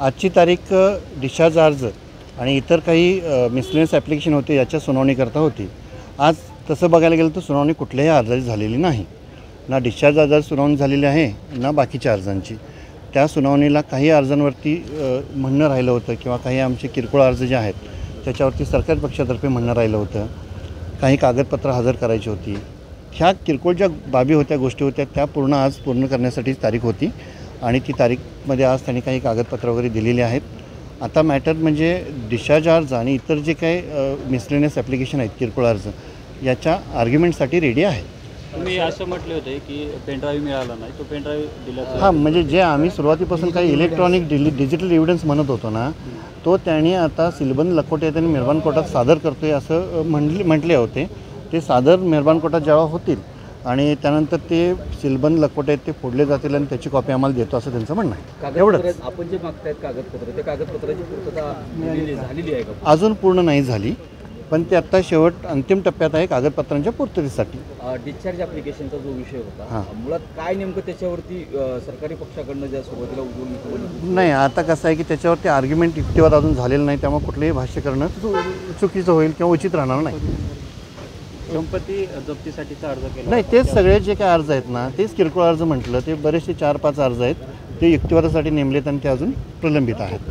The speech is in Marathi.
आजची तारीख डिस्चार्ज अर्ज आणि इतर काही मिसलेनियस ॲप्लिकेशन होते याच्या सुनावणीकरता होती। आज तसं बघायला गेलं तर सुनावणी कुठल्याही अर्जाची झालेली नाही, ना डिस्चार्ज अर्जाची सुनावणी झालेली आहे ना बाकीच्या अर्जांची। त्या सुनावणीला काही अर्जांवरती म्हणणं राहिलं होतं किंवा काही आमचे किरकोळ अर्ज जे आहेत त्याच्यावरती सरकारी पक्षातर्फे म्हणणं राहिलं होतं, काही कागदपत्र हजर करायची होती। ह्या किरकोळ ज्या बाबी होत्या, गोष्टी होत्या, त्या आज पूर्ण करण्यासाठी तारीख होती आणि ती तारीखमध्ये आज त्यांनी काही कागदपत्र वगैरे दिलेली आहेत। आता मॅटर म्हणजे डिस्चार्ज अर्ज आणि इतर जे काही मिसलेनियस ॲप्लिकेशन आहेत किरकोळ अर्ज याच्या आर्ग्युमेंटसाठी रेडी आहे। तुम्ही असं म्हटले होते की पेनड्राईव्ह मिळाला नाही, तो पेनड्राईव्ह दिला। हां, म्हणजे जे आम्ही सुरुवातीपासून काही इलेक्ट्रॉनिक डिजिटल एव्हिडन्स म्हणत होतो ना, तो त्यांनी आता सिलबंद लखोटे त्यांनी मेहरबान कोर्टात सादर करतोय असं म्हटले होते। ते सादर मेहरबान कोर्टात जेव्हा होतील आणि त्यानंतर ते सिलबंद लखोटे आहेत ते फोडले जातील आणि त्याची कॉपी आम्हाला देतो असं त्यांचं म्हणणं आहे। एवढंच। आपण जे मागतायत कागदपत्र, ते कागदपत्राची पूर्तता झालेली आहे का? अजून पूर्ण नाही झाली, पण ते आत्ता शेवट अंतिम टप्प्यात आहे कागदपत्रांच्या पूर्ततेसाठी। डिस्चार्ज ॲप्लिकेशनचा जो विषय होता, मुळात काय नेमकं त्याच्यावरती सरकारी पक्षाकडनं ज्या सुरुवातीला उद्योग नाही, आता कसं आहे की त्याच्यावरती आर्ग्युमेंट युक्तिवाद अजून झालेलं नाही, त्यामुळे कुठलेही भाष्य करणं चुकीचं होईल किंवा उचित राहणार नाही। संपत्ती जप्तीसाठीचा अर्ज केला नाही, तेच सगळे जे काही अर्ज आहेत ना, तेच किरकोळ अर्ज म्हटलं, ते बरेचसे 4-5 अर्ज आहेत, ते युक्तिवादासाठी नेमलेत आणि ते अजून प्रलंबित आहेत।